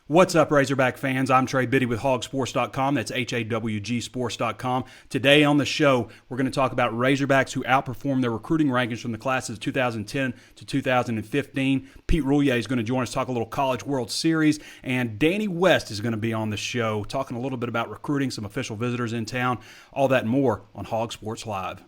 What's up, Razorback fans? I'm Trey Biddy with HawgSports.com. That's HawgSports.com. Today on the show, we're going to talk about Razorbacks who outperformed their recruiting rankings from the classes of 2010 to 2015. Pete Roulier is going to join us, talk a little College World Series, and Danny West is going to be on the show, talking a little bit about recruiting, some official visitors in town, all that and more on Hog Sports Live.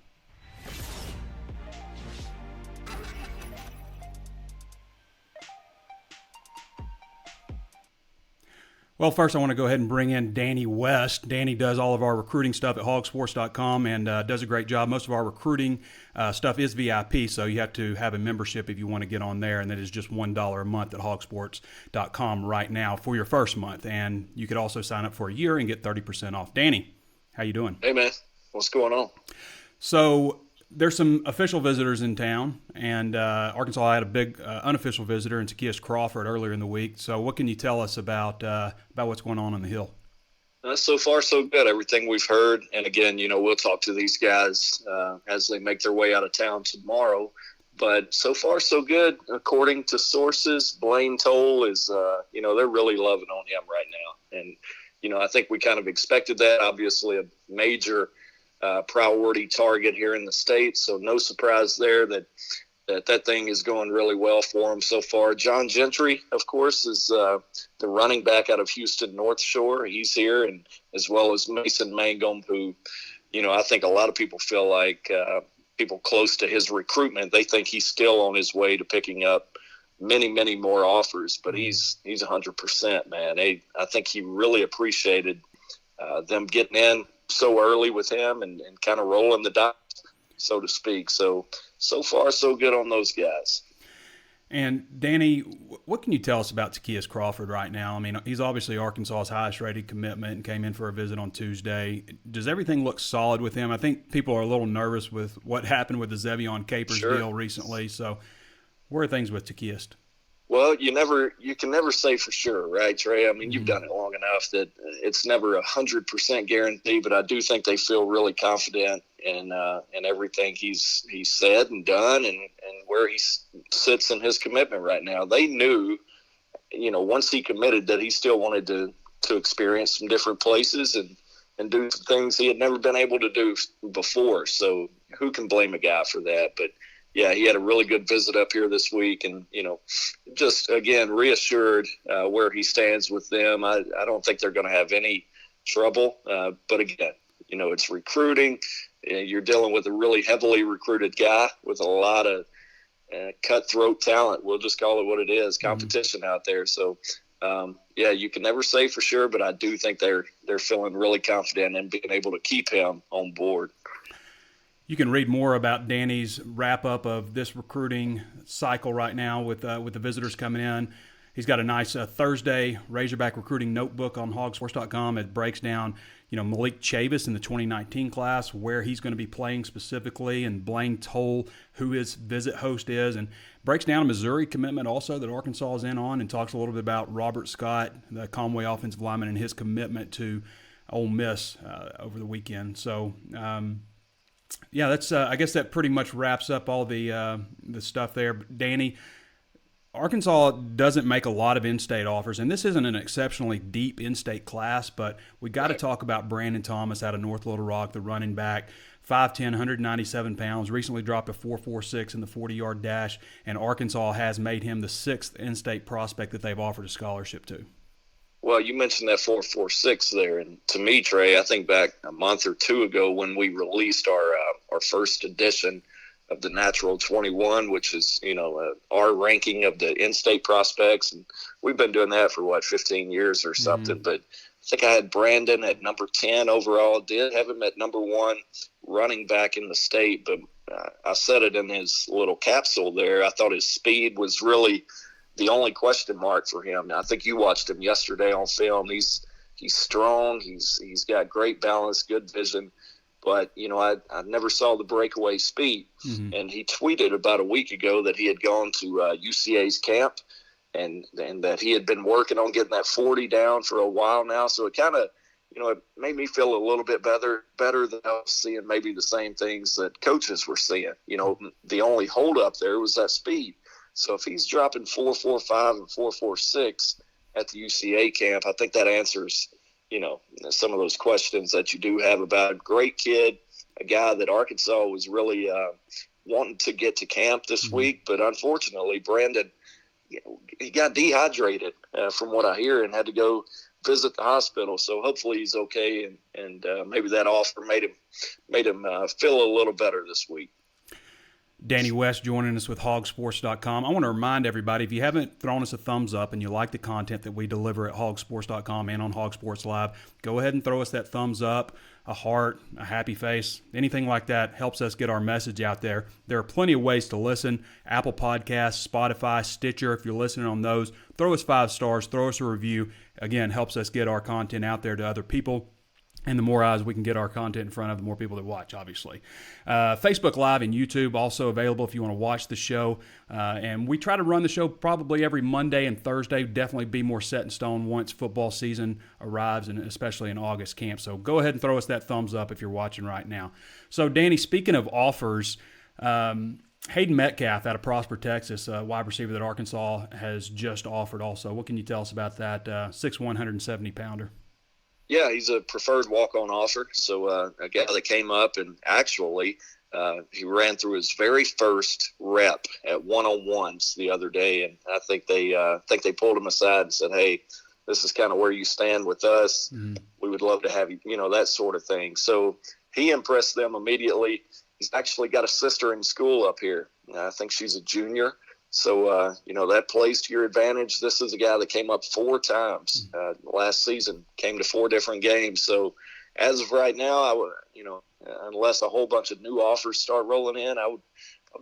Well, first I want to go ahead and bring in Danny West. Danny does all of our recruiting stuff at HawgSports.com and does a great job. Most of our recruiting stuff is VIP, so you have to have a membership if you want to get on there, and that is just $1 a month at HawgSports.com right now for your first month. And you could also sign up for a year and get 30% off. Danny, how you doing? Hey, man. What's going on? So there's some official visitors in town, and Arkansas had a big unofficial visitor in Zacchaeus Crawford earlier in the week. So what can you tell us about what's going on the Hill? So far, so good. Everything we've heard. And again, we'll talk to these guys as they make their way out of town tomorrow. But so far, so good. According to sources, Blaine Toll is, they're really loving on him right now. And, I think we kind of expected that. Obviously, a major priority target here in the state, so no surprise there that thing is going really well for him so far. John Gentry, of course, is the running back out of Houston North Shore. He's here, and as well as Mason Mangum, who, I think a lot of people feel like people close to his recruitment, they think he's still on his way to picking up many, many more offers, but he's 100%, man. I think he really appreciated them getting in so early with him and kind of rolling the dice, so to speak. So far, so good on those guys. And Danny, what can you tell us about Zacchaeus Crawford right now? I mean, he's obviously Arkansas's highest rated commitment and came in for a visit on Tuesday. Does everything look solid with him? I think people are a little nervous with what happened with the Zevion Capers deal recently. So where are things with Zacchaeus? Well, you can never say for sure, right, Trey? I mean, you've done it long enough that it's never 100% guarantee, but I do think they feel really confident in everything he's said and done and where he sits in his commitment right now. They knew, once he committed that he still wanted to experience some different places and do some things he had never been able to do before. So who can blame a guy for that? But yeah, he had a really good visit up here this week and, just, again, reassured where he stands with them. I don't think they're going to have any trouble. But, again, it's recruiting. You're dealing with a really heavily recruited guy with a lot of cutthroat talent. We'll just call it what it is, competition out there. So, you can never say for sure, but I do think they're feeling really confident in being able to keep him on board. You can read more about Danny's wrap-up of this recruiting cycle right now with the visitors coming in. He's got a nice Thursday Razorback recruiting notebook on HawgSports.com. It breaks down, Malik Chavis in the 2019 class, where he's going to be playing specifically, and Blaine Toll, who his visit host is, and breaks down a Missouri commitment also that Arkansas is in on, and talks a little bit about Robert Scott, the Conway offensive lineman, and his commitment to Ole Miss over the weekend. So, that's. I guess that pretty much wraps up all the stuff there. Danny, Arkansas doesn't make a lot of in-state offers, and this isn't an exceptionally deep in-state class, but we got to talk about Brandon Thomas out of North Little Rock, the running back, 5'10", 197 pounds, recently dropped a 4.46 in the 40-yard dash, and Arkansas has made him the sixth in-state prospect that they've offered a scholarship to. Well, you mentioned that 4.46 there, and to me, Trey, I think back a month or two ago when we released our first edition of the Natural 21, which is our ranking of the in-state prospects, and we've been doing that for 15 years or something. But I think I had Brandon at number 10 overall. Did have him at number 1 running back in the state, but I said it in his little capsule there. I thought his speed was really the only question mark for him. Now, I think you watched him yesterday on film. He's strong. He's got great balance, good vision. But, I never saw the breakaway speed. And he tweeted about a week ago that he had gone to UCA's camp and that he had been working on getting that 40 down for a while now. So it kind of, it made me feel a little bit better than I was seeing maybe the same things that coaches were seeing. The only hold up there was that speed. So if he's dropping 4.45 and 4.46, at the UCA camp. I think that answers, some of those questions that you do have about a great kid, a guy that Arkansas was really wanting to get to camp this week. But unfortunately, Brandon, he got dehydrated from what I hear and had to go visit the hospital. So hopefully he's okay, and maybe that offer made him feel a little better this week. Danny West joining us with HawgSports.com. I want to remind everybody, if you haven't thrown us a thumbs up and you like the content that we deliver at HawgSports.com and on HawgSports Live, go ahead and throw us that thumbs up, a heart, a happy face, anything like that helps us get our message out there. There are plenty of ways to listen. Apple Podcasts, Spotify, Stitcher, if you're listening on those, throw us 5 stars, throw us a review. Again, helps us get our content out there to other people. And the more eyes we can get our content in front of, the more people that watch, obviously. Facebook Live and YouTube also available if you want to watch the show. And we try to run the show probably every Monday and Thursday. Definitely be more set in stone once football season arrives, and especially in August camp. So go ahead and throw us that thumbs up if you're watching right now. So, Danny, speaking of offers, Hayden Metcalf out of Prosper, Texas, a wide receiver that Arkansas has just offered also. What can you tell us about that 6'1", 170-pounder? Yeah, he's a preferred walk-on offer. So a guy that came up and actually he ran through his very first rep at one-on-ones the other day, and I think they pulled him aside and said, "Hey, this is kind of where you stand with us. We would love to have you, that sort of thing." So he impressed them immediately. He's actually got a sister in school up here. I think she's a junior. So, that plays to your advantage. This is a guy that came up 4 times last season, came to 4 different games. So as of right now, I would, unless a whole bunch of new offers start rolling in, I would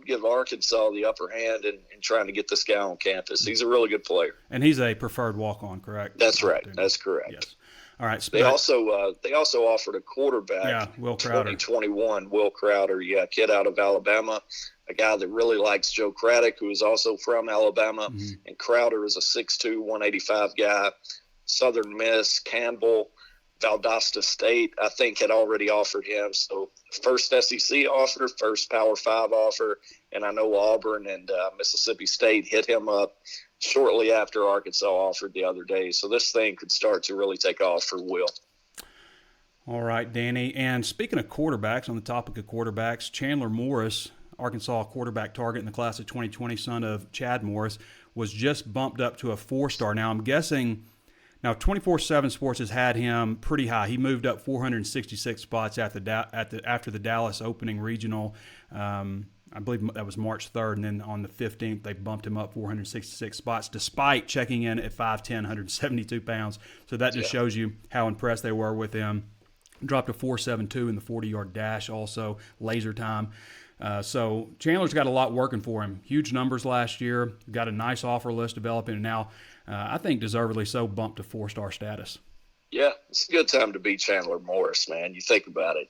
give Arkansas the upper hand in trying to get this guy on campus. He's a really good player. And he's a preferred walk-on, correct? That's right. That's correct. Yes. All right. They also offered a quarterback. Yeah, Will Crowder. 2021, Will Crowder. Yeah, kid out of Alabama. A guy that really likes Joe Craddock, who is also from Alabama. And Crowder is a 6'2", 185 guy. Southern Miss, Campbell, Valdosta State, I think, had already offered him. So first SEC offer, first Power 5 offer. And I know Auburn and Mississippi State hit him up shortly after Arkansas offered the other day. So this thing could start to really take off for Will. All right, Danny. And speaking of quarterbacks, on the topic of quarterbacks, Chandler Morris, Arkansas quarterback target in the class of 2020, son of Chad Morris, was just bumped up to a 4-star. Now, I'm guessing – now 24/7 Sports has had him pretty high. He moved up 466 spots after the Dallas opening regional. I believe that was March 3rd, and then on the 15th, they bumped him up 466 spots, despite checking in at 5'10", 172 pounds. So that just shows you how impressed they were with him. Dropped to 4.72 in the 40-yard dash also, laser time. So Chandler's got a lot working for him. Huge numbers last year, got a nice offer list developing, and now I think deservedly so bumped to 4-star status. Yeah, it's a good time to be Chandler Morris, man. You think about it.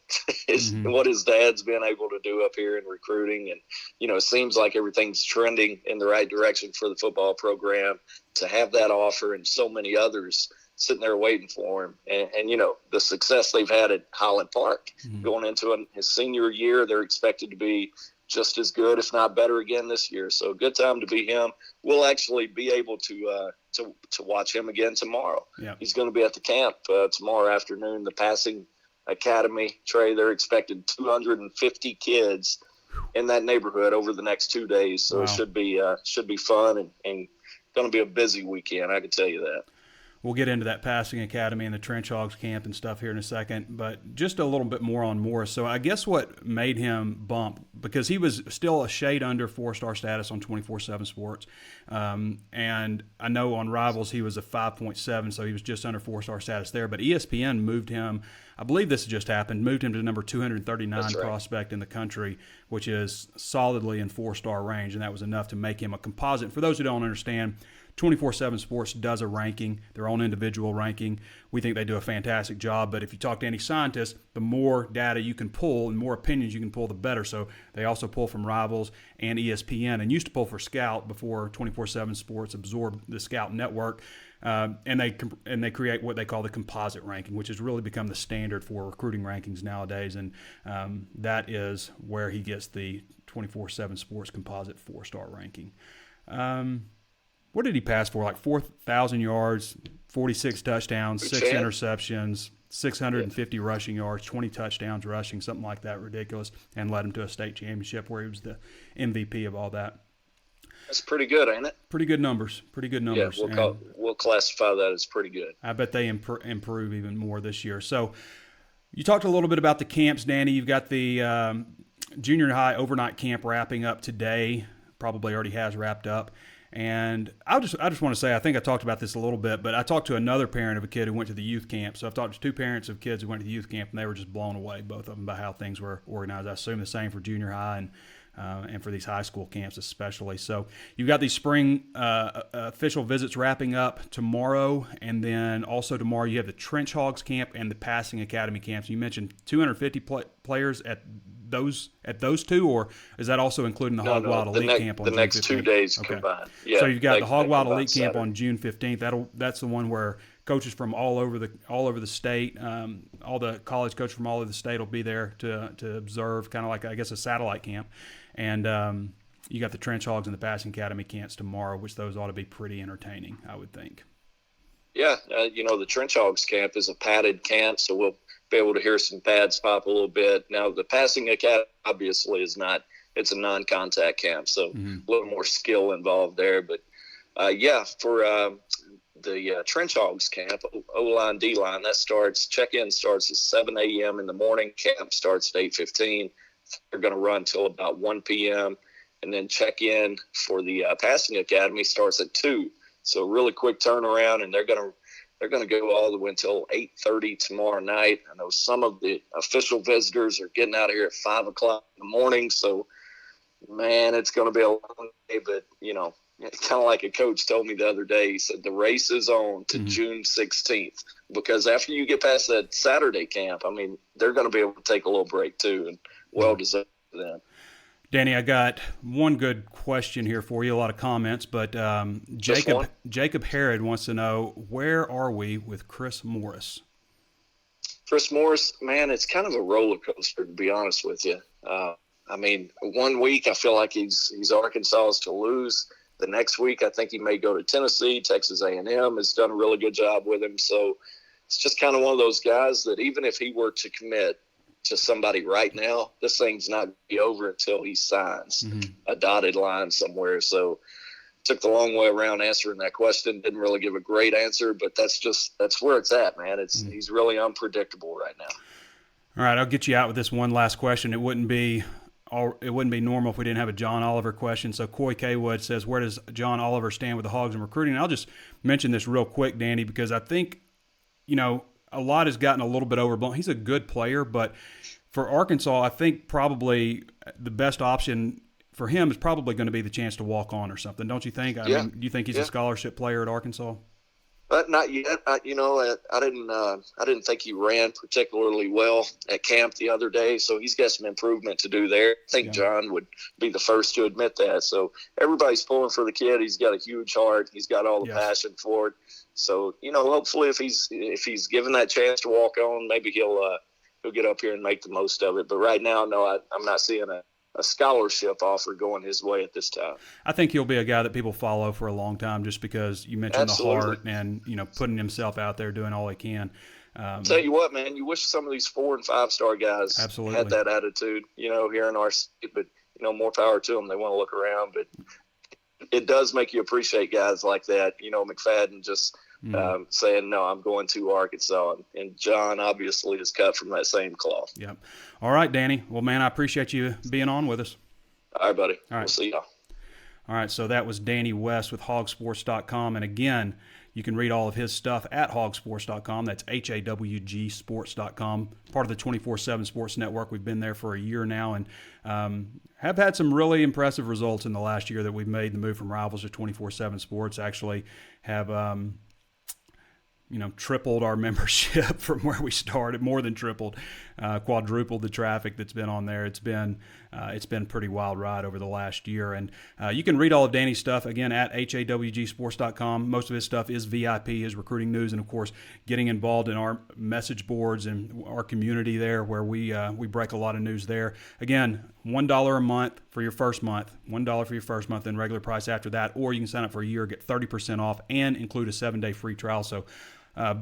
What his dad's been able to do up here in recruiting. And, it seems like everything's trending in the right direction for the football program. To have that offer and so many others sitting there waiting for him. And the success they've had at Highland Park going into his senior year, they're expected to be just as good, if not better, again this year. So good time to be him. We'll actually be able to watch him again tomorrow. Yeah. He's going to be at the camp tomorrow afternoon. The passing academy, Trey, they're expecting 250 kids in that neighborhood over the next 2 days. So It should be fun and going to be a busy weekend. I can tell you that. We'll get into that passing academy and the Trench Hogs camp and stuff here in a second, but just a little bit more on Morris. So I guess what made him bump, because he was still a shade under 4-star status on 24/7 Sports, and I know on Rivals he was a 5.7, so he was just under 4-star status there, but ESPN moved him, I believe this just happened, moved him to number 239 prospect in the country, which is solidly in 4-star range, and that was enough to make him a composite. For those who don't understand, 24/7 Sports does a ranking, their own individual ranking. We think they do a fantastic job, but if you talk to any scientist, the more data you can pull and more opinions you can pull, the better. So they also pull from Rivals and ESPN, and used to pull for Scout before 24/7 Sports absorbed the Scout network. And they create what they call the composite ranking, which has really become the standard for recruiting rankings nowadays, and that is where he gets the 24/7 Sports composite 4-star ranking. what did he pass for? Like 4,000 yards, 46 touchdowns, 6 interceptions, 650 rushing yards, 20 touchdowns rushing, something like that, ridiculous, and led him to a state championship where he was the MVP of all that. That's pretty good, ain't it? Pretty good numbers. Yeah, we'll classify that as pretty good. I bet they improve even more this year. So you talked a little bit about the camps, Danny. You've got the junior high overnight camp wrapping up today. Probably already has wrapped up. And I just want to say, I think I talked about this a little bit, but I talked to another parent of a kid who went to the youth camp. So I've talked to two parents of kids who went to the youth camp, and they were just blown away, both of them, by how things were organized. I assume the same for junior high and for these high school camps especially. So you've got these spring official visits wrapping up tomorrow, and then also tomorrow you have the Trench Hogs camp and the Passing Academy camps. You mentioned 250 players at those two, or is that also including the Hog Wild Elite camp on June 15th? The next 2 days combined. Yeah, so you've got the Hog Wild Elite camp on June 15th. That's the one where coaches from all over the state, all the college coaches from all over the state will be there to observe, kind of like, I guess, a satellite camp. And you got the Trench Hogs and the Passing Academy camps tomorrow, which those ought to be pretty entertaining, I would think. Yeah, the Trench Hogs camp is a padded camp, so we'll be able to hear some pads pop a little bit. Now, the Passing Academy obviously is not – it's a non-contact camp, so a little more skill involved there. But, for the Trench Hogs camp, O-line, D-line, check-in starts at 7 a.m. in the morning. Camp starts at 8:15. They're going to run till about 1 p.m., and then check-in for the Passing Academy starts at 2. So really quick turnaround, and they're going to go all the way until 8:30 tomorrow night. I know some of the official visitors are getting out of here at 5 o'clock in the morning. So, man, it's going to be a long day. But, kind of like a coach told me the other day, he said the race is on to June 16th. Because after you get past that Saturday camp, I mean, they're going to be able to take a little break too, and well-deserved for them. Danny, I got one good question here for you, a lot of comments, but Jacob Herod wants to know, where are we with Chris Morris? Chris Morris, man, it's kind of a roller coaster, to be honest with you. 1 week I feel like he's Arkansas's to lose. The next week I think he may go to Tennessee. Texas A&M has done a really good job with him. So it's just kind of one of those guys that even if he were to commit to somebody right now, this thing's not going to be over until he signs a dotted line somewhere. So took the long way around answering that question. Didn't really give a great answer, but that's where it's at, man. He's really unpredictable right now. All right, I'll get you out with this one last question. It wouldn't be normal if we didn't have a John Oliver question. So Coy Kaywood says, where does John Oliver stand with the Hogs in recruiting? And I'll just mention this real quick, Danny, because I think, a lot has gotten a little bit overblown. He's a good player, but for Arkansas, I think probably the best option for him is probably going to be the chance to walk on or something. Don't you think? I mean, do you think he's a scholarship player at Arkansas? But not yet. I didn't think he ran particularly well at camp the other day, so he's got some improvement to do there. I think John would be the first to admit that. So everybody's pulling for the kid. He's got a huge heart. He's got all the passion for it. So hopefully if he's given that chance to walk on, maybe he'll get up here and make the most of it. But right now, no, I'm not seeing a scholarship offer going his way at this time. I think he'll be a guy that people follow for a long time, just because you mentioned the heart and putting himself out there, doing all he can. Tell you what, man, you wish some of these 4- and 5-star guys had that attitude, here in our state. But more power to them. They want to look around, but it does make you appreciate guys like that. McFadden just saying, no, I'm going to Arkansas. And John obviously is cut from that same cloth. Yep. All right, Danny. Well, man, I appreciate you being on with us. All right, buddy. All right. We'll see y'all. All right, so that was Danny West with HawgSports.com. And again, you can read all of his stuff at HawgSports.com. That's HawgSports.com, part of the 24/7 Sports Network. We've been there for a year now and have had some really impressive results in the last year that we've made the move from Rivals to 24/7 Sports. Actually have tripled our membership from where we started, more than tripled, quadrupled the traffic that's been on there. It's been a pretty wild ride over the last year. And you can read all of Danny's stuff, again, at HawgSports.com. Most of his stuff is VIP, his recruiting news, and, of course, getting involved in our message boards and our community there where we break a lot of news there. Again, $1 a month for your first month, $1 for your first month, and regular price after that. Or you can sign up for a year, get 30% off, and include a 7-day free trial. So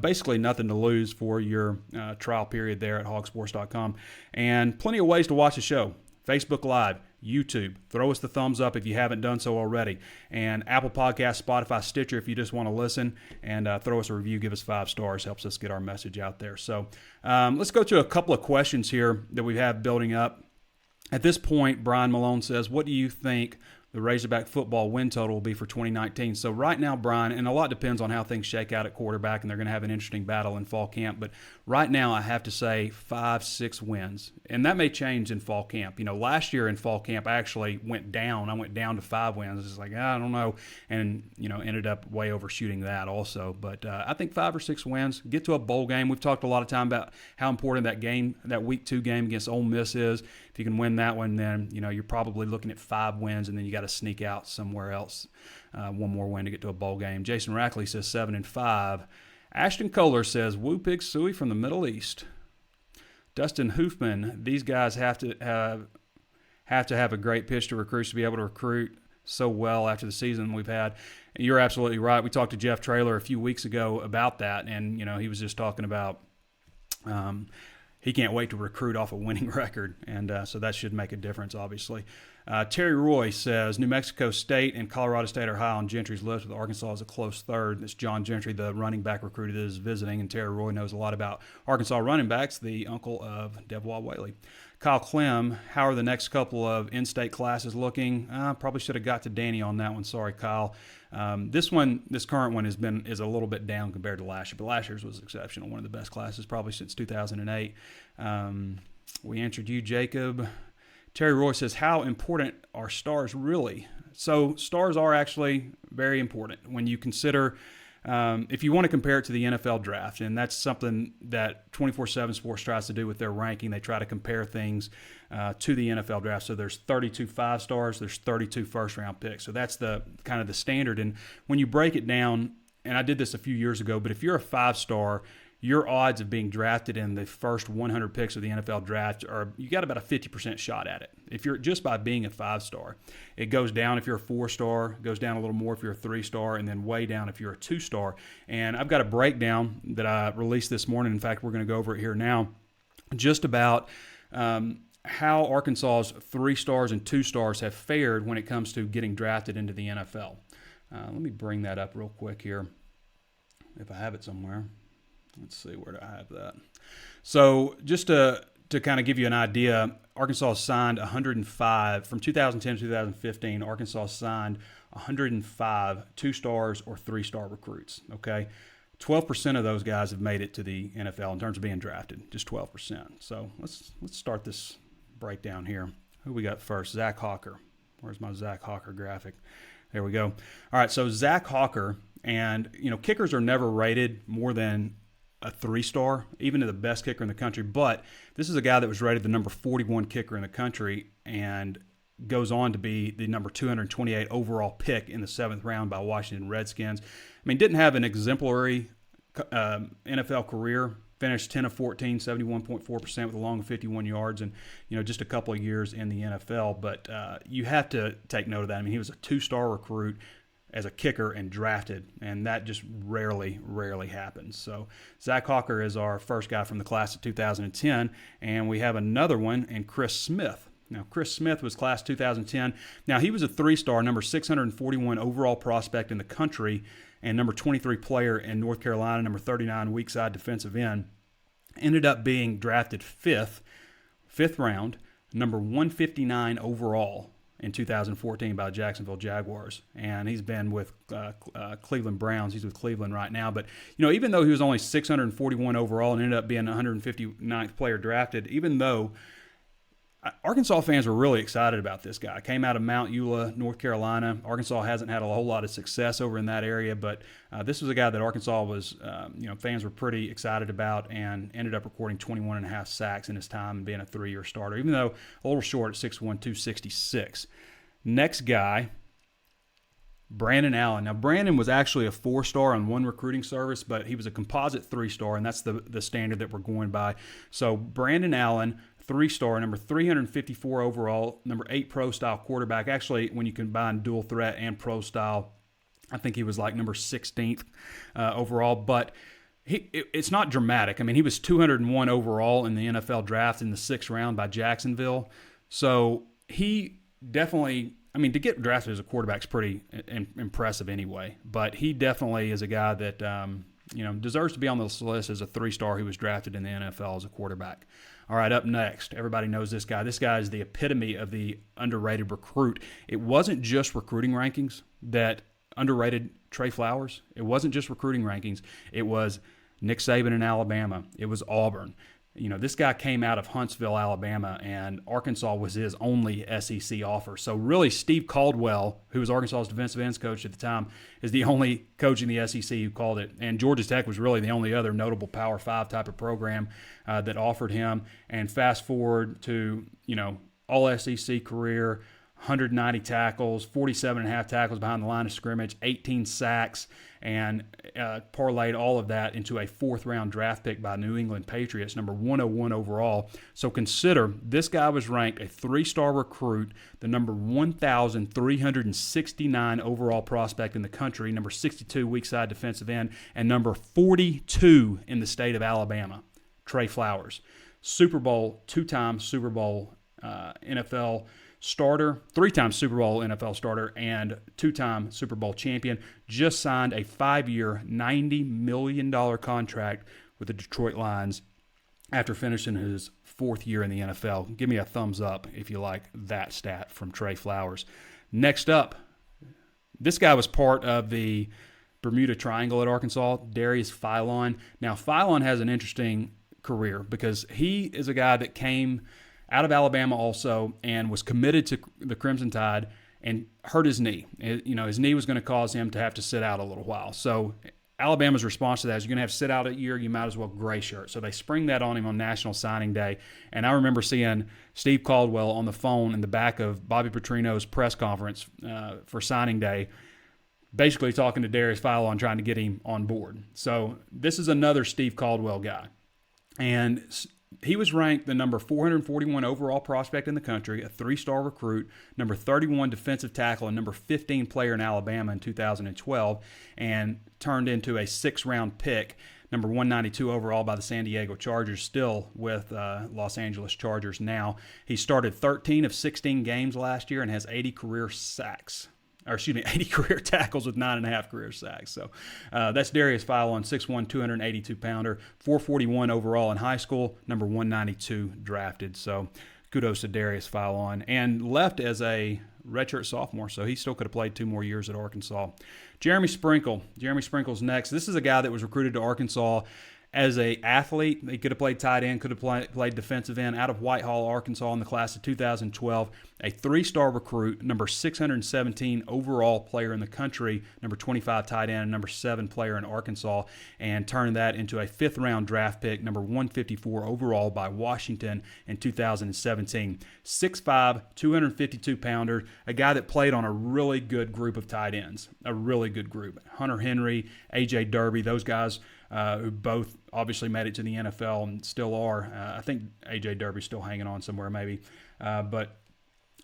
basically nothing to lose for your trial period there at HawgSports.com. And plenty of ways to watch the show. Facebook Live, YouTube. Throw us the thumbs up if you haven't done so already. And Apple Podcasts, Spotify, Stitcher if you just want to listen. And throw us a review. Give us 5 stars. Helps us get our message out there. So let's go to a couple of questions here that we have building up. At this point, Brian Malone says, what do you think the Razorback football win total will be for 2019? So right now, Brian, and a lot depends on how things shake out at quarterback, and they're going to have an interesting battle in fall camp. But right now, I have to say 5-6 wins. And that may change in fall camp. Last year in fall camp, I actually went down. I went down to 5 wins. It's like, I don't know. And, ended up way overshooting that also. But I think 5 or 6 wins, get to a bowl game. We've talked a lot of time about how important that game, that week 2 game against Ole Miss is. If you can win that one, then, you're probably looking at 5 wins, and then you got to sneak out somewhere else. One more win to get to a bowl game. Jason Rackley says 7-5. Ashton Kohler says Woo Pig Suey from the Middle East. Dustin Hoofman, these guys have to have a great pitch to recruits to be able to recruit so well after the season we've had. And you're absolutely right. We talked to Jeff Traylor a few weeks ago about that, and he was just talking about he can't wait to recruit off a winning record, and so that should make a difference, obviously. Terry Roy says New Mexico State and Colorado State are high on Gentry's list, with Arkansas as a close third. It's John Gentry, the running back recruit that is visiting, and Terry Roy knows a lot about Arkansas running backs, the uncle of Devwah Whaley. Kyle Clem, how are the next couple of in-state classes looking? Probably should have got to Danny on that one. Sorry, Kyle. This current one is a little bit down compared to last year, but last year's was exceptional. One of the best classes probably since 2008. We answered you, Jacob. Terry Roy says, how important are stars really? So stars are actually very important when you consider, if you want to compare it to the NFL draft, and that's something that 24/7 Sports tries to do with their ranking. They try to compare things to the NFL draft. So there's 32 5-stars, there's 32 first-round picks. So that's the kind of the standard. And when you break it down, and I did this a few years ago, but if you're a 5-star, your odds of being drafted in the first 100 picks of the NFL draft you got about a 50% shot at it. If you're just by being a 5-star, it goes down if you're a 4-star, goes down a little more if you're a 3-star, and then way down if you're a 2-star. And I've got a breakdown that I released this morning. In fact, we're going to go over it here now, just about how Arkansas's 3-stars and 2-stars have fared when it comes to getting drafted into the NFL. Let me bring that up real quick here, if I have it somewhere. Let's see, where do I have that? So just to kind of give you an idea, Arkansas signed 105. From 2010 to 2015, Arkansas signed 105 2-stars or 3-star recruits, okay? 12% of those guys have made it to the NFL in terms of being drafted, just 12%. So let's start this breakdown here. Who we got first? Zach Hawker. Where's my Zach Hawker graphic? There we go. All right, so Zach Hawker, and, kickers are never rated more than a 3-star, even to the best kicker in the country. But this is a guy that was rated the number 41 kicker in the country and goes on to be the number 228 overall pick in the 7th round by Washington Redskins. I mean, didn't have an exemplary NFL career. Finished 10 of 14, 71.4% with a long of 51 yards, and just a couple of years in the NFL. But you have to take note of that. I mean, he was a 2-star recruit as a kicker and drafted, and that just rarely happens. So Zach Hawker is our first guy from the class of 2010, and we have another one in Chris Smith. Now, Chris Smith was class 2010. Now, he was a 3-star, number 641 overall prospect in the country, and number 23 player in North Carolina, number 39 weak side defensive end. Ended up being drafted fifth round, number 159 overall in 2014 by Jacksonville Jaguars, and he's been with Cleveland Browns. He's with Cleveland right now. But even though he was only 641 overall and ended up being 159th player drafted, even though Arkansas fans were really excited about this guy. Came out of Mount Eula, North Carolina. Arkansas hasn't had a whole lot of success over in that area, but this was a guy that Arkansas was, fans were pretty excited about, and ended up recording 21 and a half sacks in his time and being a 3-year starter, even though a little short at 6'1", 266. Next guy, Brandon Allen. Now, Brandon was actually a 4-star on one recruiting service, but he was a composite 3-star, and that's the standard that we're going by. So Brandon Allen, 3-star, number 354 overall, number 8 pro style quarterback. Actually, when you combine dual threat and pro style, I think he was like number 16th overall. But it's not dramatic. I mean, he was 201 overall in the NFL draft in the 6th round by Jacksonville. So he definitely, I mean, to get drafted as a quarterback is pretty impressive anyway. But he definitely is a guy that deserves to be on this list as a 3-star who was drafted in the NFL as a quarterback. All right, up next, everybody knows this guy. This guy is the epitome of the underrated recruit. It wasn't just recruiting rankings that underrated Trey Flowers. It wasn't just recruiting rankings. It was Nick Saban in Alabama. It was Auburn. This guy came out of Huntsville, Alabama, and Arkansas was his only SEC offer. So really, Steve Caldwell, who was Arkansas's defensive ends coach at the time, is the only coach in the SEC who called it. And Georgia Tech was really the only other notable Power 5 type of program that offered him. And fast forward to, all SEC career, 190 tackles, 47.5 tackles behind the line of scrimmage, 18 sacks, and parlayed all of that into a 4th-round draft pick by New England Patriots, number 101 overall. So consider this guy was ranked a 3-star recruit, the number 1,369 overall prospect in the country, number 62 weak side defensive end, and number 42 in the state of Alabama, Trey Flowers. Super Bowl, 2-time Super Bowl NFL starter, 3-time Super Bowl NFL starter, and 2-time Super Bowl champion. Just signed a 5-year, $90 million contract with the Detroit Lions after finishing his 4th year in the NFL. Give me a thumbs up if you like that stat from Trey Flowers. Next up, this guy was part of the Bermuda Triangle at Arkansas, Darius Philon. Now, Philon has an interesting career because he is a guy that came out of Alabama also and was committed to the Crimson Tide and hurt his knee. His knee was going to cause him to have to sit out a little while. So Alabama's response to that is you're going to have to sit out a year, you might as well gray shirt. So they spring that on him on National Signing Day. And I remember seeing Steve Caldwell on the phone in the back of Bobby Petrino's press conference for signing day, basically talking to Darius Philon, trying to get him on board. So this is another Steve Caldwell guy. And he was ranked the number 441 overall prospect in the country, a 3-star recruit, number 31 defensive tackle, and number 15 player in Alabama in 2012, and turned into a 6th-round pick, number 192 overall by the San Diego Chargers, still with Los Angeles Chargers now. He started 13 of 16 games last year and has 80 career sacks. 80 career tackles with 9.5 career sacks. So that's Darius Philon, 6'1", 282-pounder, 441 overall in high school, number 192 drafted. So kudos to Darius Philon. And left as a redshirt sophomore, so he still could have played 2 more years at Arkansas. Jeremy Sprinkle. Jeremy Sprinkle's next. This is a guy that was recruited to Arkansas as an athlete. He could have played tight end, could have played defensive end, out of Whitehall, Arkansas in the class of 2012. A 3-star recruit, number 617 overall player in the country, number 25 tight end, and number 7 player in Arkansas, and turned that into a 5th-round draft pick, number 154 overall by Washington in 2017. 6'5", 252-pounder, a guy that played on a really good group of tight ends, a really good group. Hunter Henry, A.J. Derby, those guys who both obviously made it to the NFL and still are. I think A.J. Derby's still hanging on somewhere maybe. But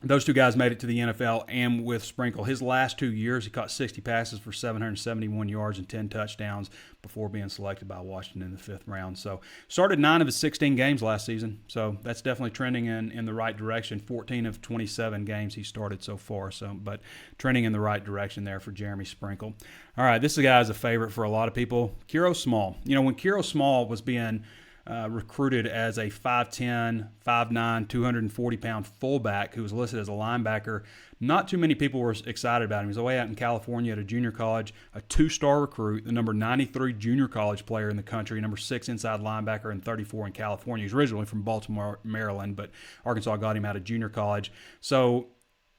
those 2 guys made it to the NFL, and with Sprinkle, his last 2 years, he caught 60 passes for 771 yards and 10 touchdowns before being selected by Washington in the 5th round. So started 9 of his 16 games last season. So that's definitely trending in the right direction. 14 of 27 games he started so far. But trending in the right direction there for Jeremy Sprinkle. All right, this guy is a favorite for a lot of people. Kiro Small. When Kiro Small was being recruited as a 5'10", 5'9", 240-pound fullback who was listed as a linebacker, not too many people were excited about him. He was away out in California at a junior college, a 2-star recruit, the number 93 junior college player in the country, number 6 inside linebacker, and 34 in California. He's originally from Baltimore, Maryland, but Arkansas got him out of junior college. So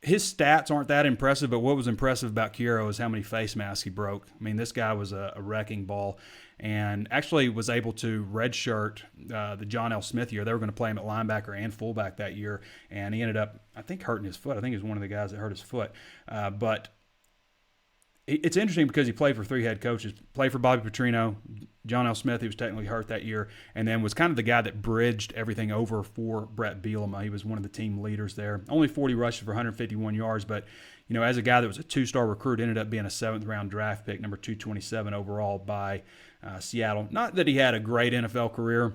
his stats aren't that impressive, but what was impressive about Kiro is how many face masks he broke. I mean, this guy was a wrecking ball, and actually was able to redshirt the John L. Smith year. They were going to play him at linebacker and fullback that year, and he ended up, I think, hurting his foot. I think he was one of the guys that hurt his foot. But it's interesting because he played for three head coaches. Played for Bobby Petrino, John L. Smith, who was technically hurt that year, and then was kind of the guy that bridged everything over for Brett Bielema. He was one of the team leaders there. Only 40 rushes for 151 yards, but as a guy that was a two-star recruit, ended up being a seventh-round draft pick, number 227 overall by Seattle. Not that he had a great NFL career.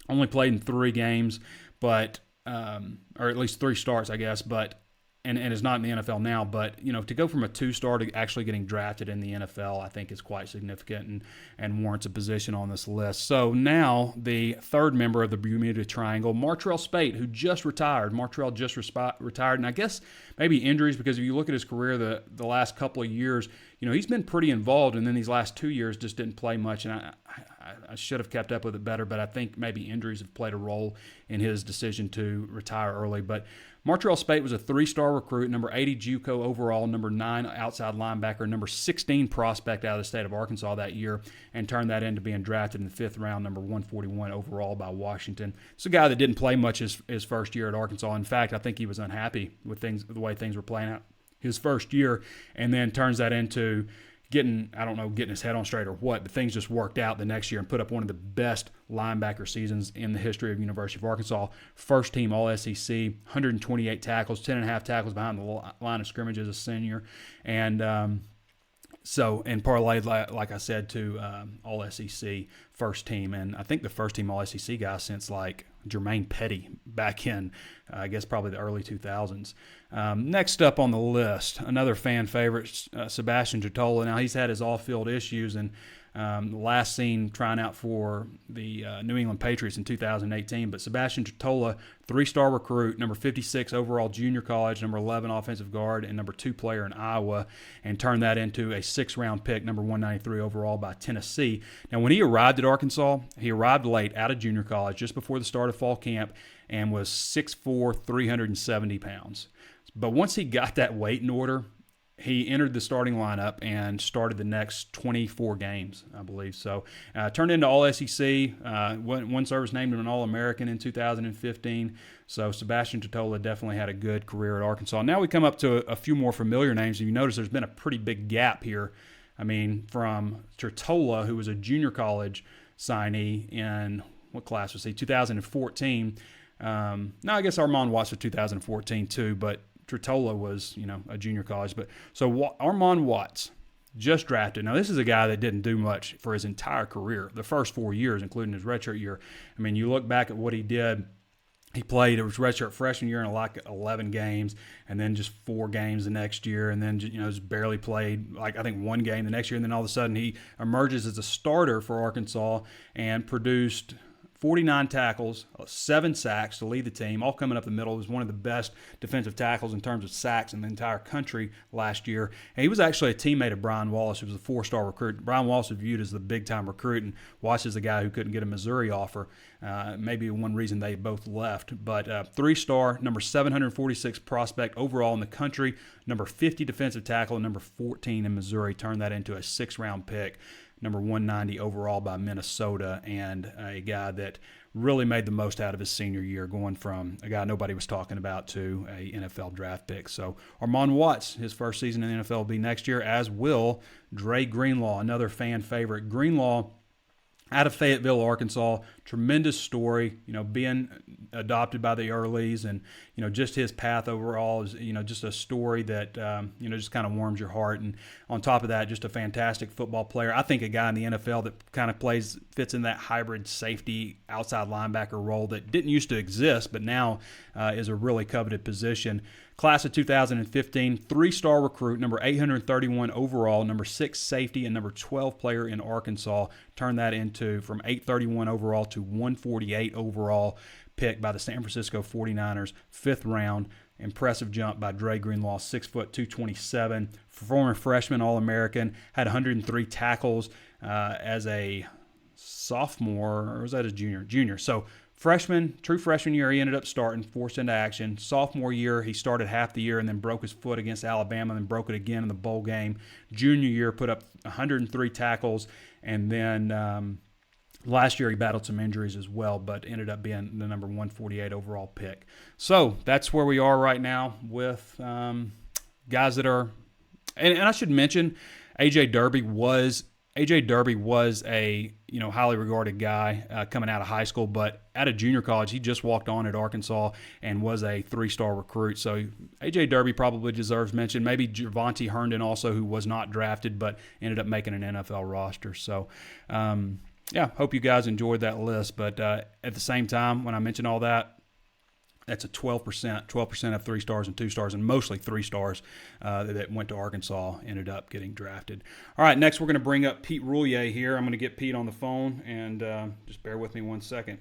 Only played in 3 games, but or at least 3 starts, I guess, but and is not in the NFL now, but to go from a 2-star to actually getting drafted in the NFL, I think is quite significant and warrants a position on this list. So now the third member of the Bermuda Triangle, Martrell Spate, who just retired. Martrell just retired, and I guess maybe injuries, because if you look at his career the last couple of years, he's been pretty involved, and then these last 2 years just didn't play much, and I should have kept up with it better, but I think maybe injuries have played a role in his decision to retire early. But Martrell Spate was a 3-star recruit, number 80 JUCO overall, number 9 outside linebacker, number 16 prospect out of the state of Arkansas that year, and turned that into being drafted in the 5th round, number 141 overall by Washington. It's a guy that didn't play much his first year at Arkansas. In fact, I think he was unhappy with the way things were playing out his first year, and then turns that into getting his head on straight or what, but things just worked out the next year and put up one of the best linebacker seasons in the history of University of Arkansas. First team All-SEC, 128 tackles, 10.5 tackles behind the line of scrimmage as a senior. And and parlayed, like I said, to All-SEC first team. And I think the first team All-SEC guy since like Jermaine Petty back in, I guess, probably the early 2000s. Next up on the list, another fan favorite, Sebastian Tretola. Now, he's had his off-field issues, and last seen trying out for the New England Patriots in 2018. But Sebastian Tretola, 3-star recruit, number 56 overall junior college, number 11 offensive guard, and number 2 player in Iowa, and turned that into a 6th-round pick, number 193 overall by Tennessee. Now, when he arrived at Arkansas, he arrived late out of junior college, just before the start of fall camp, and was 6'4", 370 pounds. But once he got that weight in order, he entered the starting lineup and started the next 24 games, I believe. So turned into All-SEC. One service named him an All-American in 2015. So Sebastian Tretola definitely had a good career at Arkansas. Now we come up to a few more familiar names. You notice there's been a pretty big gap here. I mean, from Tretola, who was a junior college signee in, what class was he, 2014. No, I guess Armand Watts was 2014 too, but Tretola was, a junior college. But so Armand Watts just drafted. Now, this is a guy that didn't do much for his entire career, the first 4 years, including his redshirt year. I mean, you look back at what he did. He played, it was redshirt freshman year in like 11 games, and then just 4 games the next year, and then just barely played, like I think 1 game the next year, and then all of a sudden he emerges as a starter for Arkansas and produced 49 tackles, 7 sacks to lead the team, all coming up the middle. He was one of the best defensive tackles in terms of sacks in the entire country last year. And he was actually a teammate of Brian Wallace, who was a 4-star recruit. Brian Wallace was viewed as the big-time recruit, and Wallace is the guy who couldn't get a Missouri offer. Maybe one reason they both left. But 3-star, number 746 prospect overall in the country, number 50 defensive tackle, and number 14 in Missouri. Turned that into a 6th-round pick, number 190 overall by Minnesota, and a guy that really made the most out of his senior year, going from a guy nobody was talking about to a NFL draft pick. So Armand Watts, his first season in the NFL will be next year, as will Dre Greenlaw, another fan favorite. Greenlaw, out of Fayetteville, Arkansas, tremendous story, being adopted by the Earleys, and, just his path overall is, just a story that, just kind of warms your heart. And on top of that, just a fantastic football player. I think a guy in the NFL that kind of fits in that hybrid safety outside linebacker role that didn't used to exist, but now is a really coveted position. Class of 2015, 3-star recruit, number 831 overall, number 6 safety, and number 12 player in Arkansas. Turned that into from 831 overall to 148 overall pick by the San Francisco 49ers, 5th round. Impressive jump by Dre Greenlaw, 6 foot 227. Former freshman All-American, had 103 tackles as a sophomore, or was that his junior? Junior. So true freshman year, he ended up starting, forced into action. Sophomore year, he started half the year and then broke his foot against Alabama, and then broke it again in the bowl game. Junior year, put up 103 tackles, and then last year he battled some injuries as well, but ended up being the number 148 overall pick. So that's where we are right now with guys that are And I should mention, AJ Derby was a highly regarded guy coming out of high school, but out of junior college, he just walked on at Arkansas and was a 3-star recruit. So AJ Derby probably deserves mention. Maybe Javonte Herndon also, who was not drafted but ended up making an NFL roster. So, hope you guys enjoyed that list. But at the same time, when I mention all that, that's a 12% of 3 stars and 2 stars, and mostly 3 stars that went to Arkansas ended up getting drafted. All right, next we're going to bring up Pete Roulier here. I'm going to get Pete on the phone, and just bear with me 1 second.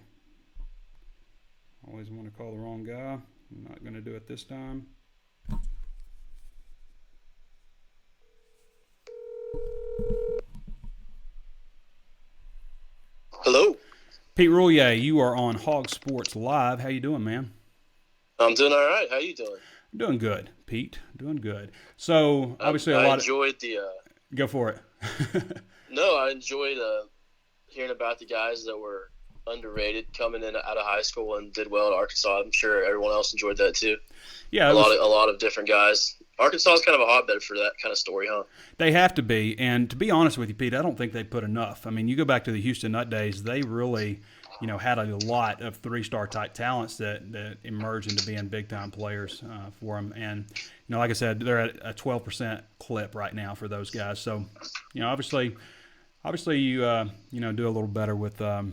Always want to call the wrong guy. I'm not going to do it this time. Hello. Pete Roulier, you are on HawgSports Live. How you doing, man? I'm doing all right. How you doing? I'm doing good, Pete. Doing good. So obviously I enjoyed the. Go for it. No, I enjoyed hearing about the guys that were underrated coming in out of high school and did well at Arkansas. I'm sure everyone else enjoyed that too. Yeah, a lot of different guys. Arkansas is kind of a hotbed for that kind of story, huh? They have to be, and to be honest with you, Pete, I don't think they put enough. I mean, you go back to the Houston Nut days; they really, had a lot of 3-star type talents that emerged into being big time players for them. And like I said, they're at a 12% clip right now for those guys. So, obviously, you do a little better with the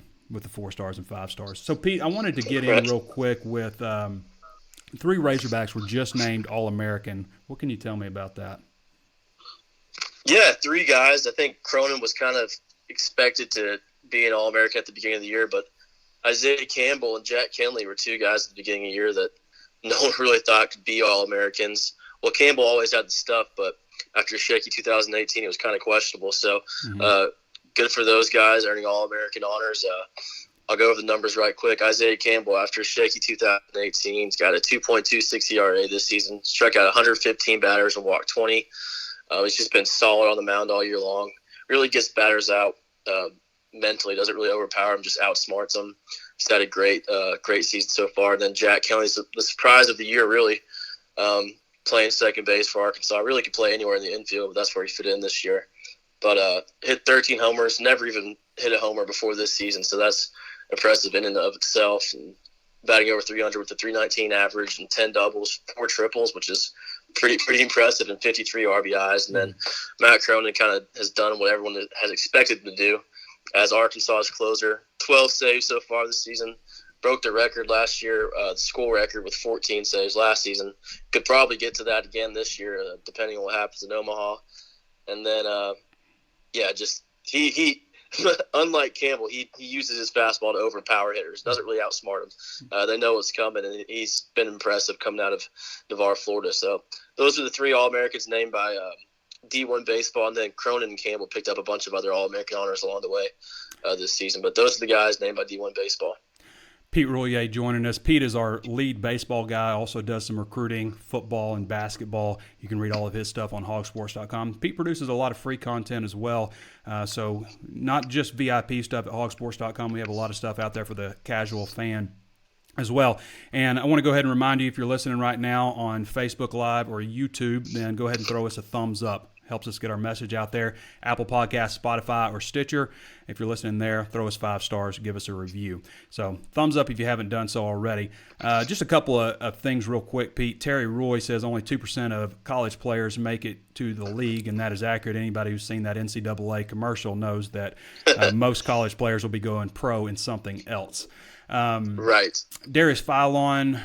4 stars and 5 stars. So, Pete, I wanted to get in real quick with 3 Razorbacks were just named All-American. What can you tell me about that? Yeah, 3 guys. I think Cronin was kind of expected to be an All-American at the beginning of the year, but Isaiah Campbell and Jack Kinley were 2 guys at the beginning of the year that no one really thought could be All-Americans. Well, Campbell always had the stuff, but after a shaky 2018, it was kind of questionable. So good for those guys earning All-American honors. I'll go over the numbers right quick. Isaiah Campbell, after a shaky 2018, he's got a 2.26 ERA this season, struck out 115 batters and walked 20. He's just been solid on the mound all year long. Really gets batters out mentally, doesn't really overpower them, just outsmarts them. He's had a great season so far. And then Jack Kelly's the surprise of the year, really, playing second base for Arkansas. Really could play anywhere in the infield, but that's where he fit in this year. But hit 13 homers, never even hit a homer before this season, so that's impressive in and of itself. And batting over 300 with a 319 average and 10 doubles, 4 triples, which is pretty impressive, and 53 RBIs. And then Matt Cronin kind of has done what everyone has expected him to do as Arkansas's closer. 12 saves so far this season. Broke the record last year, the school record with 14 saves last season. Could probably get to that again this year, depending on what happens in Omaha. And then, he unlike Campbell, he uses his fastball to overpower hitters. Doesn't really outsmart them. They know what's coming, and he's been impressive coming out of Navarre, Florida. So those are the 3 All-Americans named by D1 Baseball, and then Cronin and Campbell picked up a bunch of other All-American honors along the way this season. But those are the guys named by D1 Baseball. Pete Roulier joining us. Pete is our lead baseball guy, also does some recruiting, football, and basketball. You can read all of his stuff on HawgSports.com. Pete produces a lot of free content as well, so not just VIP stuff at HawgSports.com. We have a lot of stuff out there for the casual fan as well. And I want to go ahead and remind you, if you're listening right now on Facebook Live or YouTube, then go ahead and throw us a thumbs up. Helps us get our message out there. Apple Podcasts, Spotify, or Stitcher. If you're listening there, throw us 5 stars, give us a review. So thumbs up if you haven't done so already. Just a couple of things real quick, Pete. Terry Roy says only 2% of college players make it to the league, and that is accurate. Anybody who's seen that NCAA commercial knows that most college players will be going pro in something else. Right. Darius Philon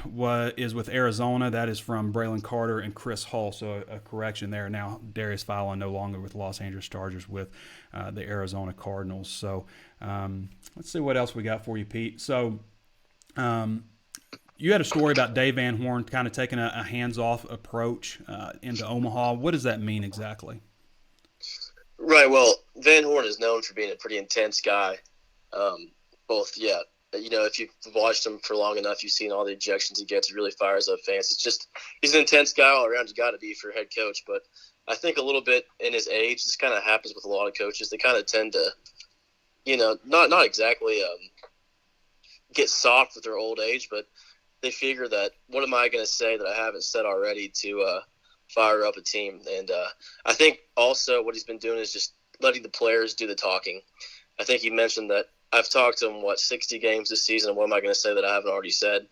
is with Arizona. That is from Braylon Carter and Chris Hull. So a correction there. Now Darius Philon no longer with Los Angeles Chargers, with the Arizona Cardinals. So let's see what else we got for you, Pete. So you had a story about Dave Van Horn kind of taking a hands-off approach into Omaha. What does that mean exactly? Right. Well, Van Horn is known for being a pretty intense guy. If you've watched him for long enough, you've seen all the ejections he gets. He really fires up fans. He's an intense guy all around. You got to be for a head coach. But I think a little bit in his age, this kind of happens with a lot of coaches. They kind of tend to, not exactly get soft with their old age, but they figure that what am I going to say that I haven't said already to fire up a team. And I think also what he's been doing is just letting the players do the talking. I think he mentioned that I've talked to him, 60 games this season, and what am I going to say that I haven't already said?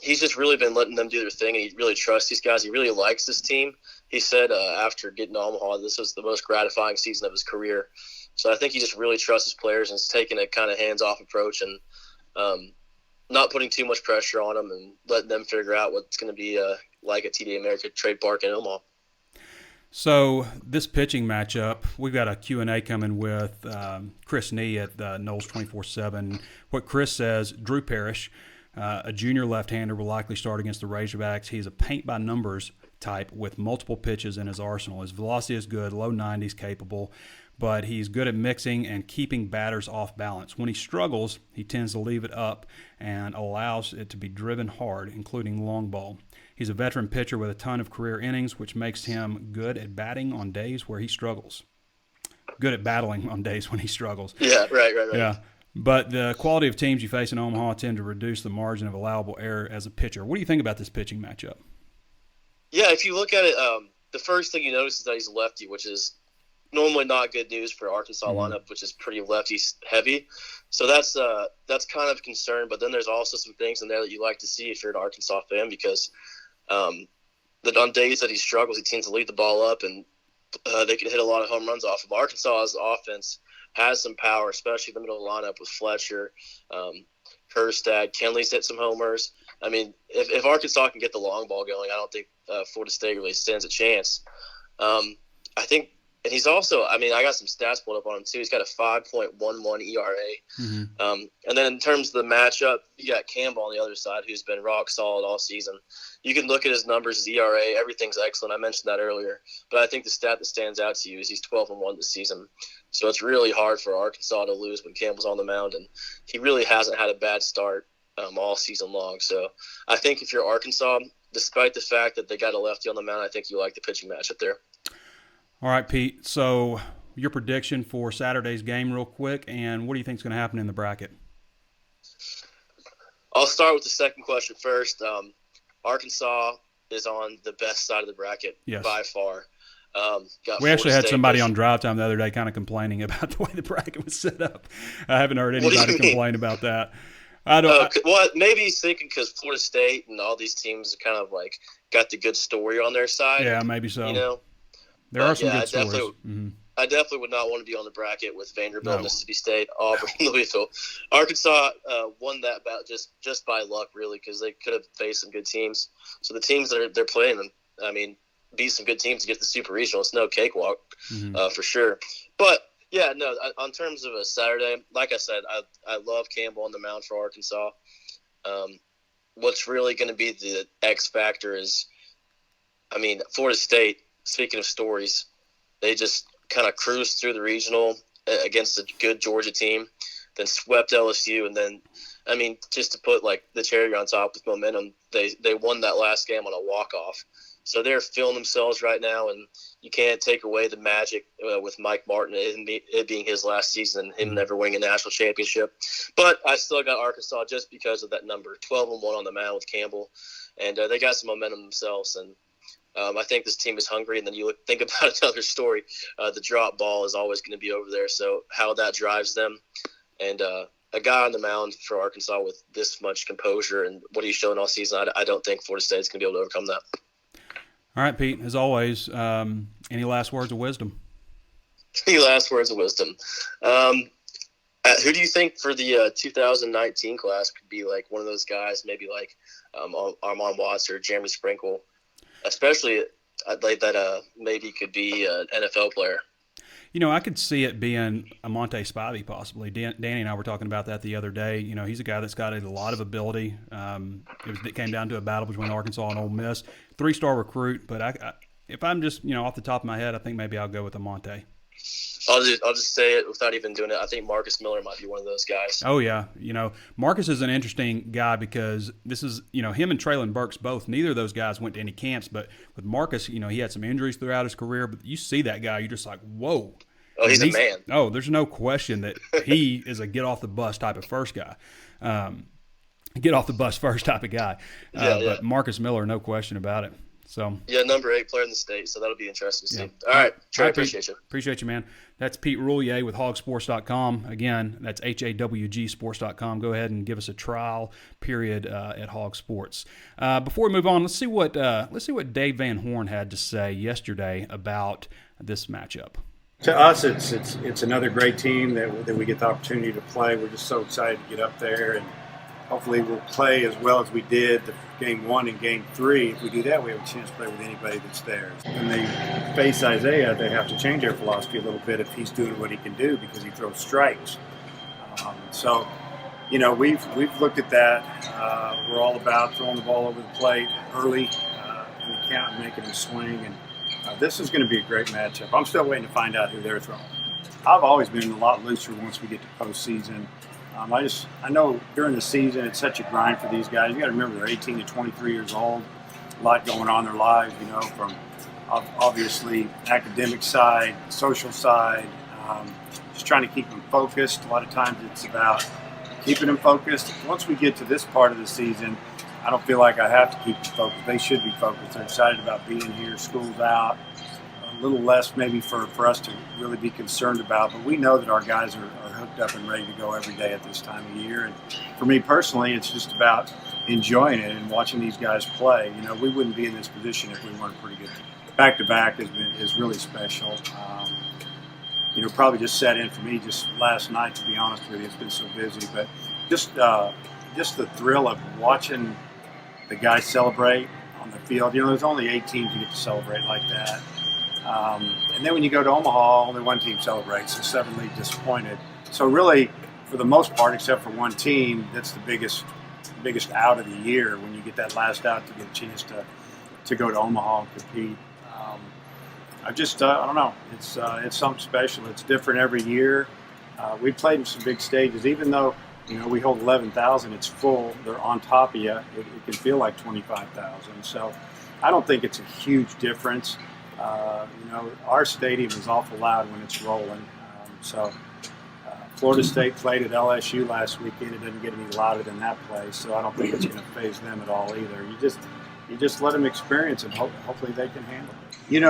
He's just really been letting them do their thing, and he really trusts these guys. He really likes this team. He said after getting to Omaha, this was the most gratifying season of his career. So I think he just really trusts his players and is taking a kind of hands-off approach and not putting too much pressure on them and letting them figure out what's going to be like at TD America Trade Park in Omaha. So this pitching matchup, we've got a Q&A coming with Chris Nee at Knowles 24/7. What Chris says, Drew Parrish, a junior left-hander, will likely start against the Razorbacks. He's a paint-by-numbers type with multiple pitches in his arsenal. His velocity is good, low 90s capable, but he's good at mixing and keeping batters off balance. When he struggles, he tends to leave it up and allows it to be driven hard, including long ball. He's a veteran pitcher with a ton of career innings, which makes him good at batting on days where he struggles. Good at battling on days when he struggles. Yeah, right. Yeah. But the quality of teams you face in Omaha tend to reduce the margin of allowable error as a pitcher. What do you think about this pitching matchup? Yeah, if you look at it, the first thing you notice is that he's a lefty, which is normally not good news for Arkansas lineup, which is pretty lefty heavy. So that's kind of a concern. But then there's also some things in there that you like to see if you're an Arkansas fan, because that on days that he struggles, he tends to lead the ball up, and they can hit a lot of home runs off of. Arkansas's offense has some power, especially the middle of the lineup with Fletcher, Kerstad. Kenley's hit some homers. I mean, if Arkansas can get the long ball going, I don't think Florida State really stands a chance. I think, and he's also, I mean, I got some stats pulled up on him too. He's got a 5.11 ERA. And then in terms of the matchup, you got Campbell on the other side, who's been rock solid all season. You can look at his numbers, his ERA, everything's excellent. I mentioned that earlier. But I think the stat that stands out to you is he's 12-1 this season. So it's really hard for Arkansas to lose when Campbell's on the mound, and he really hasn't had a bad start all season long. So I think if you're Arkansas, despite the fact that they got a lefty on the mound, I think you like the pitching matchup there. All right, Pete. So your prediction for Saturday's game real quick, and what do you think is going to happen in the bracket? I'll start with the second question first. Arkansas is on the best side of the bracket by far. We actually had somebody on Drive Time the other day kind of complaining about the way the bracket was set up. I haven't heard anybody complain about that. Well, maybe he's thinking because Florida State and all these teams kind of like got the good story on their side. Yeah, maybe so. You know, there are some good stories. I definitely would not want to be on the bracket with Vanderbilt, Mississippi State, Auburn, Louisville. Arkansas won that bout just by luck, really, because they could have faced some good teams. So the teams that they're playing, I mean, beat some good teams to get to the Super Regional. It's no cakewalk, for sure. But yeah, no. On terms of a Saturday, like I said, I love Campbell on the mound for Arkansas. What's really going to be the X factor is, I mean, Florida State. Speaking of stories, they just kind of cruised through the regional against a good Georgia team, then swept LSU, and then, I mean, just to put like the cherry on top with momentum, they won that last game on a walk-off. So they're feeling themselves right now, and you can't take away the magic with Mike Martin, it being his last season and him never winning a national championship. But I still got Arkansas just because of that number, 12-1 on the mound with Campbell, and they got some momentum themselves. And I think this team is hungry. And then you think about another story. The drop ball is always going to be over there. So how that drives them, and a guy on the mound for Arkansas with this much composure and what he's shown all season, I don't think Florida State is going to be able to overcome that. All right, Pete, as always, any last words of wisdom? Any last words of wisdom? Who do you think for the 2019 class could be like one of those guys, maybe like Armand Watts or Jeremy Sprinkle? Especially, I'd like that maybe could be an NFL player. You know, I could see it being a Monte Spivey possibly. Danny and I were talking about that the other day. You know, he's a guy that's got a lot of ability. It came down to a battle between Arkansas and Ole Miss. 3-star recruit, but if I'm just, off the top of my head, I think maybe I'll go with a Monte. I'll just say it without even doing it. I think Marcus Miller might be one of those guys. Oh, yeah. Marcus is an interesting guy because this is, him and Traylon Burks both. Neither of those guys went to any camps, but with Marcus, he had some injuries throughout his career. But you see that guy, you're just like, whoa. Oh, he's a man. Oh, there's no question that he is a get-off-the-bus type of first guy. Get-off-the-bus first type of guy. But Marcus Miller, no question about it. So yeah, number 8 player in the state. So that'll be interesting to see. Yeah. All right, Trey, Pete. appreciate you. Appreciate you, man. That's Pete Roulier with HawgSports.com. Again, that's HawgSports.com. Go ahead and give us a trial period at Hog Sports. Before we move on, let's see what Dave Van Horn had to say yesterday about this matchup. To us, it's another great team that we get the opportunity to play. We're just so excited to get up there, and hopefully we'll play as well as we did the game 1 and game 3. If we do that, we have a chance to play with anybody that's there. When they face Isaiah, they have to change their philosophy a little bit if he's doing what he can do, because he throws strikes. So, we've looked at that. We're all about throwing the ball over the plate early in the count and making him swing. And this is going to be a great matchup. I'm still waiting to find out who they're throwing. I've always been a lot looser once we get to postseason. I know during the season it's such a grind for these guys. You got to remember they're 18 to 23 years old. A lot going on in their lives, from obviously academic side, social side, just trying to keep them focused. A lot of times it's about keeping them focused. Once we get to this part of the season, I don't feel like I have to keep them focused. They should be focused. They're excited about being here, school's out. A little less maybe for us to really be concerned about, but we know that our guys are hooked up and ready to go every day at this time of year. And for me personally, it's just about enjoying it and watching these guys play. We wouldn't be in this position if we weren't pretty good. Back-to-back is really special. Probably just set in for me just last night, to be honest with you. It's been so busy, but just the thrill of watching the guys celebrate on the field. There's only 8 teams you get to celebrate like that. And then when you go to Omaha, only one team celebrates, so 7 league disappointed. So really, for the most part, except for one team, that's the biggest out of the year when you get that last out to get a chance to go to Omaha and compete. I don't know. It's something special. It's different every year. We played in some big stages, even though we hold 11,000. It's full. They're on top of you. It can feel like 25,000. So I don't think it's a huge difference. Our stadium is awful loud when it's rolling. Florida State played at LSU last weekend. It doesn't get any louder than that place, so I don't think it's going to faze them at all either. You just let them experience it. Hopefully they can handle it.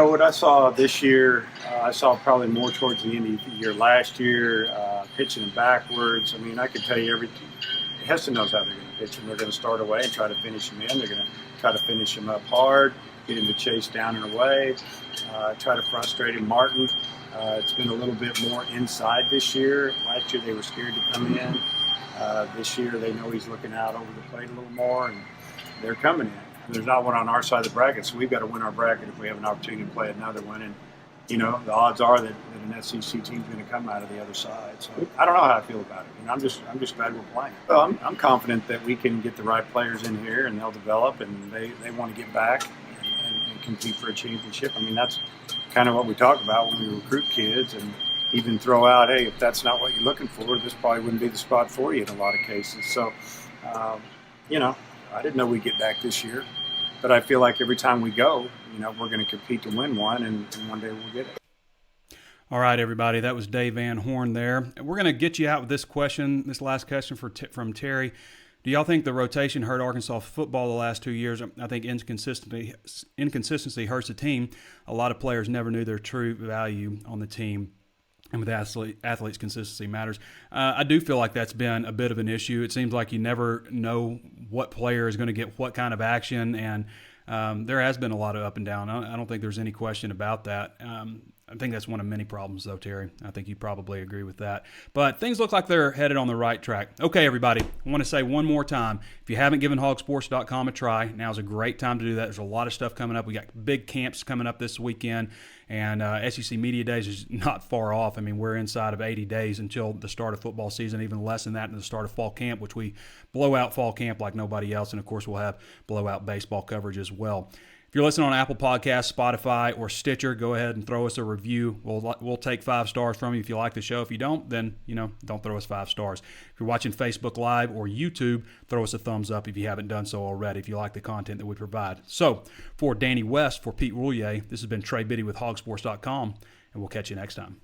What I saw this year, I saw probably more towards the end of the year last year, pitching them backwards. I can tell you Heston knows how they're going to pitch them. They're going to start away and try to finish them in. They're going to try to finish them up hard, get him to chase down and away, try to frustrate him. Martin, it's been a little bit more inside this year. Last year they were scared to come in. This year they know he's looking out over the plate a little more, and they're coming in. There's not one on our side of the bracket, so we've got to win our bracket if we have an opportunity to play another one. And, the odds are that an SEC team's going to come out of the other side. So I don't know how I feel about it. I'm just glad we're playing. Well, I'm confident that we can get the right players in here, and they'll develop, and they want to get back and compete for a championship. That's kind of what we talk about when we recruit kids, and even throw out, hey, if that's not what you're looking for, this probably wouldn't be the spot for you in a lot of cases. So, I didn't know we'd get back this year, but I feel like every time we go, we're going to compete to win one, and one day we'll get it. All right, everybody, that was Dave Van Horn there. We're going to get you out with this last question from Terry. Do y'all think the rotation hurt Arkansas football the last 2 years? I think inconsistency hurts the team. A lot of players never knew their true value on the team. And with athletes, consistency matters. I do feel like that's been a bit of an issue. It seems like you never know what player is going to get what kind of action, and there has been a lot of up and down. I don't think there's any question about that. I think that's one of many problems, though, Terry. I think you probably agree with that. But things look like they're headed on the right track. Okay, everybody, I want to say one more time, if you haven't given HawgSports.com a try, now's a great time to do that. There's a lot of stuff coming up. We got big camps coming up this weekend, and SEC Media Days is not far off. We're inside of 80 days until the start of football season, even less than that, and the start of fall camp, which we blow out fall camp like nobody else. And, of course, we'll have blowout baseball coverage as well. If you're listening on Apple Podcasts, Spotify, or Stitcher, go ahead and throw us a review. We'll take 5 stars from you if you like the show. If you don't, then, don't throw us 5 stars. If you're watching Facebook Live or YouTube, throw us a thumbs up if you haven't done so already, if you like the content that we provide. So, for Danny West, for Pete Roulier, this has been Trey Biddy with HawgSports.com, and we'll catch you next time.